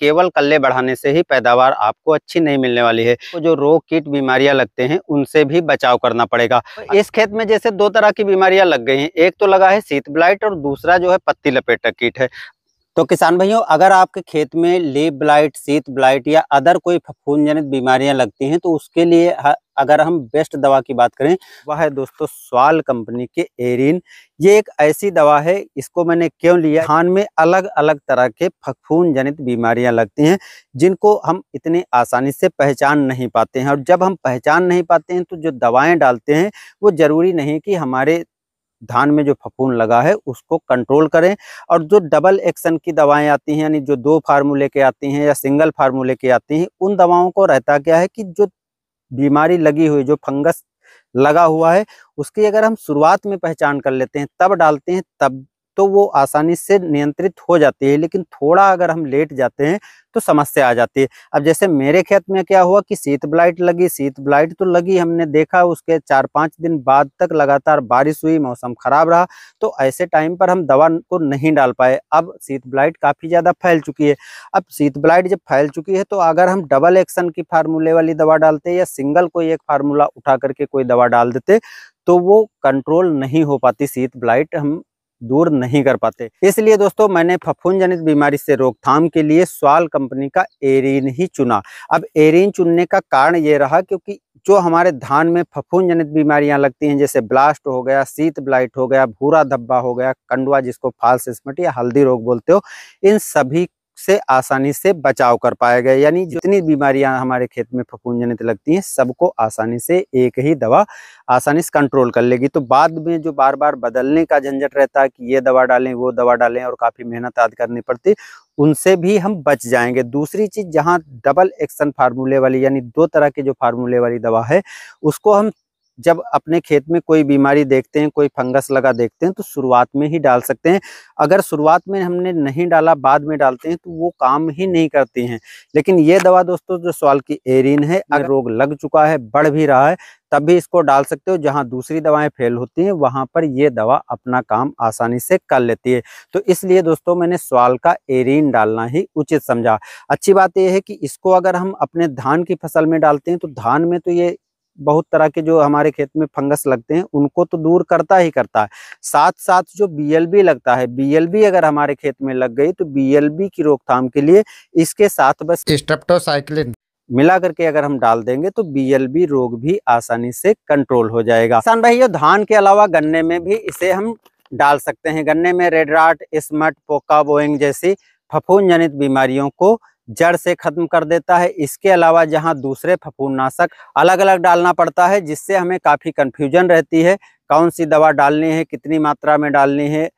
केवल कल्ले बढ़ाने से ही पैदावार आपको अच्छी नहीं मिलने वाली है। तो जो रोग कीट बीमारियां लगते हैं उनसे भी बचाव करना पड़ेगा। तो इस खेत में जैसे दो तरह की बीमारियां लग गई हैं, एक तो लगा है शीत ब्लाइट और दूसरा जो है पत्ती लपेटक कीट है। तो किसान भाइयों, अगर आपके खेत में लीफ ब्लाइट, शीत ब्लाइट या अदर कोई फफूंद जनित बीमारियां लगती हैं तो उसके लिए अगर हम बेस्ट दवा की बात करें, वह है दोस्तों स्वाल कंपनी के एरिन। ये एक ऐसी दवा है, इसको मैंने क्यों लिया, धान में अलग अलग तरह के फफूंद जनित बीमारियां लगती हैं जिनको हम इतनी आसानी से पहचान नहीं पाते हैं। और जब हम पहचान नहीं पाते हैं तो जो दवाएं डालते हैं वो जरूरी नहीं कि हमारे धान में जो फफूंद लगा है उसको कंट्रोल करें। और जो डबल एक्शन की दवाएं आती हैं, यानी जो 2 फार्मूले के आती हैं या सिंगल फार्मूले की आती हैं, उन दवाओं को रहता क्या है कि जो बीमारी लगी हुई, जो फंगस लगा हुआ है, उसकी अगर हम शुरुआत में पहचान कर लेते हैं तब डालते हैं, तब तो वो आसानी से नियंत्रित हो जाती है। लेकिन थोड़ा अगर हम लेट जाते हैं तो समस्या आ जाती है। अब जैसे मेरे खेत में क्या हुआ कि शीत ब्लाइट लगी, शीत ब्लाइट तो लगी, हमने देखा उसके 4-5 दिन बाद तक लगातार बारिश हुई, मौसम खराब रहा, तो ऐसे टाइम पर हम दवा को नहीं डाल पाए। अब शीत ब्लाइट काफ़ी ज़्यादा फैल चुकी है। अब शीत ब्लाइट जब फैल चुकी है तो अगर हम डबल एक्शन की फार्मूले वाली दवा डालते या सिंगल कोई एक फार्मूला उठा करके कोई दवा डाल देते तो वो कंट्रोल नहीं हो पाती, शीत ब्लाइट हम दूर नहीं कर पाते। इसलिए दोस्तों मैंने फफूंद जनित बीमारी से रोकथाम के लिए स्वाल कंपनी का एरिन ही चुना। अब एरिन चुनने का कारण ये रहा क्योंकि जो हमारे धान में फफूंद जनित बीमारियां लगती हैं, जैसे ब्लास्ट हो गया, शीत ब्लाइट हो गया, भूरा धब्बा हो गया, कंडुआ जिसको फाल्स स्पॉट या हल्दी रोग बोलते हो, इन सभी से आसानी से बचाव कर पाया गया। यानी जितनी बीमारियां हमारे खेत में फफूंद जनित लगती हैं सबको आसानी से एक ही दवा आसानी से कंट्रोल कर लेगी। तो बाद में जो बार बार बदलने का झंझट रहता है कि ये दवा डालें वो दवा डालें और काफ़ी मेहनत आदि करनी पड़ती, उनसे भी हम बच जाएंगे। दूसरी चीज़, जहाँ डबल एक्शन फार्मूले वाली यानी 2 तरह के जो फार्मूले वाली दवा है, उसको हम जब अपने खेत में कोई बीमारी देखते हैं, कोई फंगस लगा देखते हैं तो शुरुआत में ही डाल सकते हैं। अगर शुरुआत में हमने नहीं डाला, बाद में डालते हैं तो वो काम ही नहीं करती हैं। लेकिन ये दवा दोस्तों जो स्वाल की एरिन है, अगर रोग लग चुका है, बढ़ भी रहा है, तब भी इसको डाल सकते हो। जहां दूसरी दवाएं फेल होती हैं वहां पर ये दवा अपना काम आसानी से कर लेती है। तो इसलिए दोस्तों मैंने स्वाल का एरिन डालना ही उचित समझा। अच्छी बात यह है कि इसको अगर हम अपने धान की फसल में डालते हैं तो धान में तो ये बहुत तरह के जो हमारे खेत में फंगस लगते हैं उनको तो दूर करता ही करता है। साथ साथ जो बीएलबी लगता है, बीएलबी अगर हमारे खेत में लग गई तो बीएलबी की रोकथाम के लिए इसके साथ बस स्ट्रेप्टोसाइक्लिन मिला करके अगर हम डाल देंगे तो बीएलबी रोग भी आसानी से कंट्रोल हो जाएगा। किसान भाइयों, धान के अलावा गन्ने में भी इसे हम डाल सकते हैं। गन्ने में रेड राट, स्मट, पोका बोइंग जैसी फफूंद जनित बीमारियों को जड़ से खत्म कर देता है। इसके अलावा जहां दूसरे फफूंदनाशक अलग अलग डालना पड़ता है, जिससे हमें काफ़ी कन्फ्यूजन रहती है कौन सी दवा डालनी है, कितनी मात्रा में डालनी है।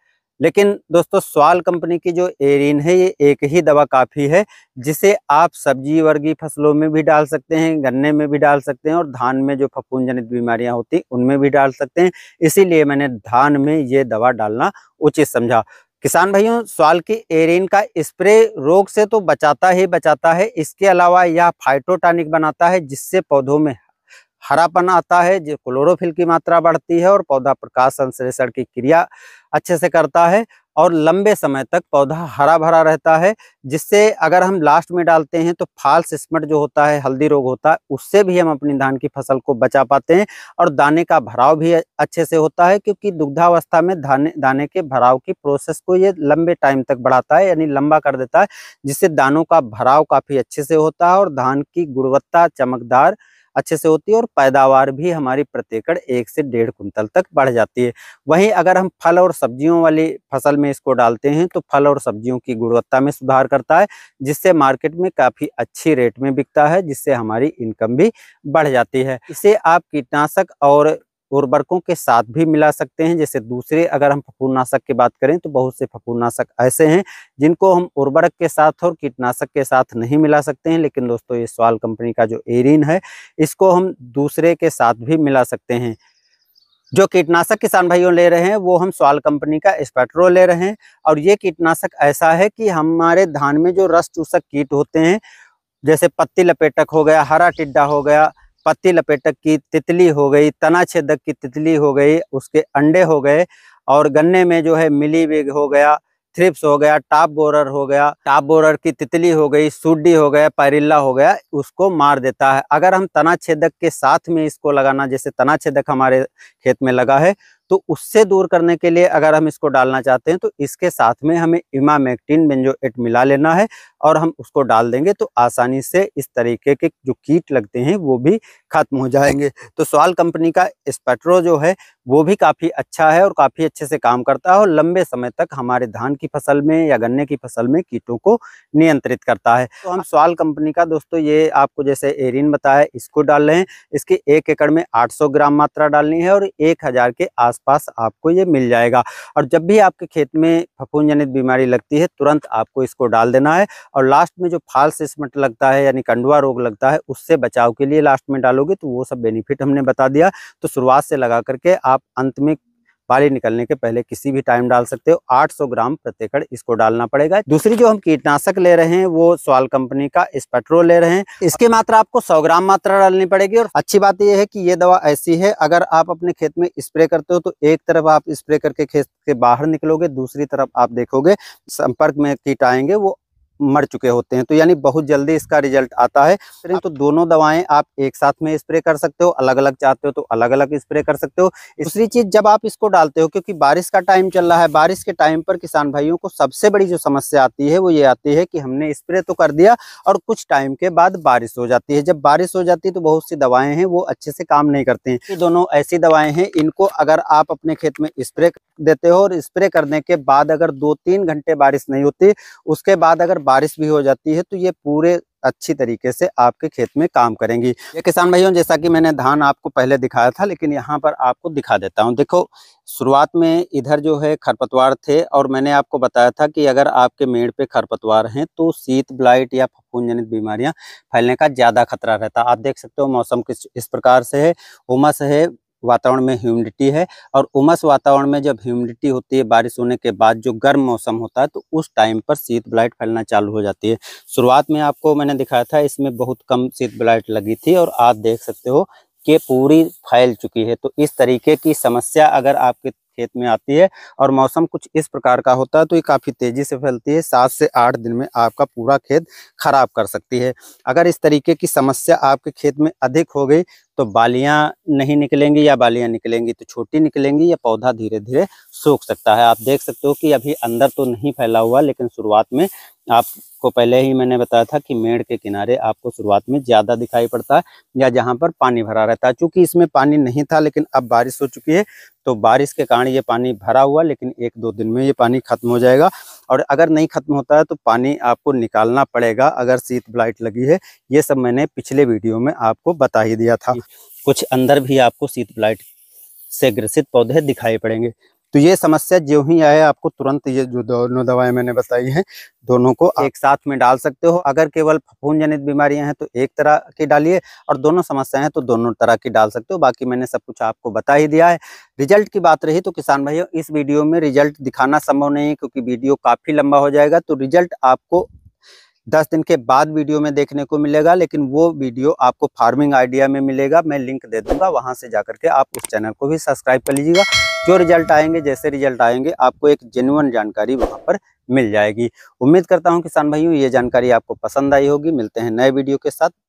लेकिन दोस्तों स्वाल कंपनी की जो एरिन है ये एक ही दवा काफ़ी है, जिसे आप सब्जी वर्गीय फसलों में भी डाल सकते हैं, गन्ने में भी डाल सकते हैं और धान में जो फफूंद जनित बीमारियां होती हैं उनमें भी डाल सकते हैं। इसीलिए मैंने धान में ये दवा डालना उचित समझा। किसान भाइयों, स्वाल की एरिन का स्प्रे रोग से तो बचाता ही बचाता है, इसके अलावा यह फाइटोटॉनिक बनाता है जिससे पौधों में हरापन आता है, जो क्लोरोफिल की मात्रा बढ़ती है और पौधा प्रकाश संश्लेषण की क्रिया अच्छे से करता है और लंबे समय तक पौधा हरा भरा रहता है। जिससे अगर हम लास्ट में डालते हैं तो फाल्स स्पॉट जो होता है, हल्दी रोग होता है, उससे भी हम अपनी धान की फसल को बचा पाते हैं और दाने का भराव भी अच्छे से होता है, क्योंकि दुग्धावस्था में दाने के भराव की प्रोसेस को ये लंबे टाइम तक बढ़ाता है, यानी लंबा कर देता है, जिससे दानों का भराव काफ़ी अच्छे से होता है और धान की गुणवत्ता चमकदार अच्छे से होती है और पैदावार भी हमारी प्रति एकड़ 1 से 1.5 कुंतल तक बढ़ जाती है। वहीं अगर हम फल और सब्जियों वाली फसल में इसको डालते हैं तो फल और सब्जियों की गुणवत्ता में सुधार करता है, जिससे मार्केट में काफ़ी अच्छी रेट में बिकता है, जिससे हमारी इनकम भी बढ़ जाती है। इसे आप कीटनाशक और उर्वरकों के साथ भी मिला सकते हैं। जैसे दूसरे अगर हम फफूंदनाशक की बात करें तो बहुत से फफूंदनाशक ऐसे हैं जिनको हम उर्वरक के साथ और कीटनाशक के साथ नहीं मिला सकते हैं, लेकिन दोस्तों ये स्वाल कंपनी का जो एरिन है इसको हम दूसरे के साथ भी मिला सकते हैं। जो कीटनाशक किसान भाइयों ले रहे हैं वो हम स्वाल कंपनी का स्पेक्ट्रो ले रहे हैं और ये कीटनाशक ऐसा है कि हमारे धान में जो रस चूसक कीट होते हैं, जैसे पत्ती लपेटक हो गया, हरा टिड्डा हो गया, पत्ती लपेटक की तितली हो गई, तना छेदक की तितली हो गई, उसके अंडे हो गए, और गन्ने में जो है मिलीबग हो गया, थ्रिप्स हो गया, टॉप बोरर हो गया, टॉप बोरर की तितली हो गई, सूडी हो गया, पायरिल्ला हो गया, उसको मार देता है। अगर हम तना छेदक के साथ में इसको लगाना, जैसे तना छेदक हमारे खेत में लगा है, तो उससे दूर करने के लिए अगर हम इसको डालना चाहते हैं तो इसके साथ में हमें इमामेक्टिन बेंजोएट मिला लेना है और हम उसको डाल देंगे तो आसानी से इस तरीके के जो कीट लगते हैं वो भी खत्म हो जाएंगे। तो सवाल कंपनी का स्पेक्ट्रो जो है वो भी काफ़ी अच्छा है और काफ़ी अच्छे से काम करता है और लंबे समय तक हमारे धान की फसल में या गन्ने की फसल में कीटों को नियंत्रित करता है। तो हम सवाल कंपनी का दोस्तों ये आपको जैसे एरिन बताया इसको डाल रहे हैं। इसकी 1 एकड़ में 800 ग्राम मात्रा डालनी है और 1000 के आसपास आपको ये मिल जाएगा। और जब भी आपके खेत में फफूंद जनित बीमारी लगती है तुरंत आपको इसको डाल देना है। और लास्ट में जो फॉल्स स्पॉट लगता है यानी कंडुआ रोग लगता है उससे बचाव के लिए लास्ट में डालोगे तो वो सब बेनिफिट हमने बता दिया। तो शुरुआत से लगा करके आप अंत में बाली निकलने के पहले किसी भी टाइम डाल सकते हो। 800 ग्राम प्रति एकड़ इसको डालना पड़ेगा। दूसरी जो हम कीटनाशक ले रहे हैं वो सवाल कंपनी का स्पेक्ट्रो ले रहे हैं। इसकी मात्रा आपको 100 ग्राम मात्रा डालनी पड़ेगी। और अच्छी बात यह है कि ये दवा ऐसी है अगर आप अपने खेत में स्प्रे करते हो तो एक तरफ आप स्प्रे करके खेत के बाहर निकलोगे, दूसरी तरफ आप देखोगे संपर्क में कीट आएंगे वो मर चुके होते हैं, तो यानी बहुत जल्दी इसका रिजल्ट आता है। तो दोनों दवाएं आप एक साथ में स्प्रे कर सकते हो, अलग अलग चाहते हो तो अलग अलग स्प्रे कर सकते हो। दूसरी चीज जब आप इसको डालते हो, क्योंकि बारिश का टाइम चल रहा है, बारिश के टाइम पर किसान भाइयों को सबसे बड़ी जो समस्या आती है वो ये आती है कि हमने स्प्रे तो कर दिया और कुछ टाइम के बाद बारिश हो जाती है। जब बारिश हो जाती है तो बहुत सी दवाएं हैं वो अच्छे से काम नहीं करते हैं। ये दोनों ऐसी दवाएं हैं, इनको अगर आप अपने खेत में स्प्रे देते हो और स्प्रे करने के बाद अगर 2-3 घंटे बारिश नहीं होती, उसके बाद अगर बारिश भी हो जाती है तो ये पूरे अच्छी तरीके से आपके खेत में काम करेंगी। ये किसान भाइयों जैसा कि मैंने धान आपको पहले दिखाया था लेकिन यहाँ पर आपको दिखा देता हूँ। देखो शुरुआत में इधर जो है खरपतवार थे और मैंने आपको बताया था कि अगर आपके मेड़ पे खरपतवार हैं तो शीत ब्लाइट या फफूंद जनित बीमारियां फैलने का ज्यादा खतरा रहता है। आप देख सकते हो मौसम किस इस प्रकार से है, उमस है, वातावरण में ह्यूमिडिटी है और उमस वातावरण में जब ह्यूमिडिटी होती है बारिश होने के बाद जो गर्म मौसम होता है तो उस टाइम पर शीत ब्लाइट फैलना चालू हो जाती है। शुरुआत में आपको मैंने दिखाया था इसमें बहुत कम शीत ब्लाइट लगी थी और आप देख सकते हो कि पूरी फैल चुकी है। तो इस तरीके की समस्या अगर आपके खेत में आती है और मौसम कुछ इस प्रकार का होता है तो ये काफ़ी तेज़ी से फैलती है, 7 से 8 दिन में आपका पूरा खेत खराब कर सकती है। अगर इस तरीके की समस्या आपके खेत में अधिक हो गई तो बालियां नहीं निकलेंगी या बालियां निकलेंगी तो छोटी निकलेंगी या पौधा धीरे धीरे सूख सकता है। आप देख सकते हो कि अभी अंदर तो नहीं फैला हुआ लेकिन शुरुआत में आपको पहले ही मैंने बताया था कि मेड़ के किनारे आपको शुरुआत में ज़्यादा दिखाई पड़ता है या जहाँ पर पानी भरा रहता है। चूँकि इसमें पानी नहीं था लेकिन अब बारिश हो चुकी है तो बारिश के कारण ये पानी भरा हुआ, लेकिन 1-2 दिन में ये पानी खत्म हो जाएगा। और अगर नहीं खत्म होता है तो पानी आपको निकालना पड़ेगा अगर शीत ब्लाइट लगी है। ये सब मैंने पिछले वीडियो में आपको बता ही दिया था। कुछ अंदर भी आपको शीत ब्लाइट से ग्रसित पौधे दिखाई पड़ेंगे। तो ये समस्या जो ही आए आपको तुरंत ये जो दोनों दवाएं मैंने बताई हैं दोनों को एक साथ में डाल सकते हो। अगर केवल फफूंद जनित बीमारियां हैं तो एक तरह की डालिए और दोनों समस्याएं हैं तो दोनों तरह की डाल सकते हो। बाकी मैंने सब कुछ आपको बता ही दिया है। रिजल्ट की बात रही तो किसान भाइयों इस वीडियो में रिजल्ट दिखाना संभव नहीं है क्योंकि वीडियो काफ़ी लंबा हो जाएगा। तो रिजल्ट आपको 10 दिन के बाद वीडियो में देखने को मिलेगा, लेकिन वो वीडियो आपको फार्मिंग आइडिया में मिलेगा। मैं लिंक दे दूंगा, वहां से जाकर के आप उस चैनल को भी सब्सक्राइब कर लीजिएगा। जो रिजल्ट आएंगे, जैसे रिजल्ट आएंगे आपको एक जेन्युइन जानकारी वहां पर मिल जाएगी। उम्मीद करता हूं किसान भाइयों ये जानकारी आपको पसंद आई होगी। मिलते हैं नए वीडियो के साथ।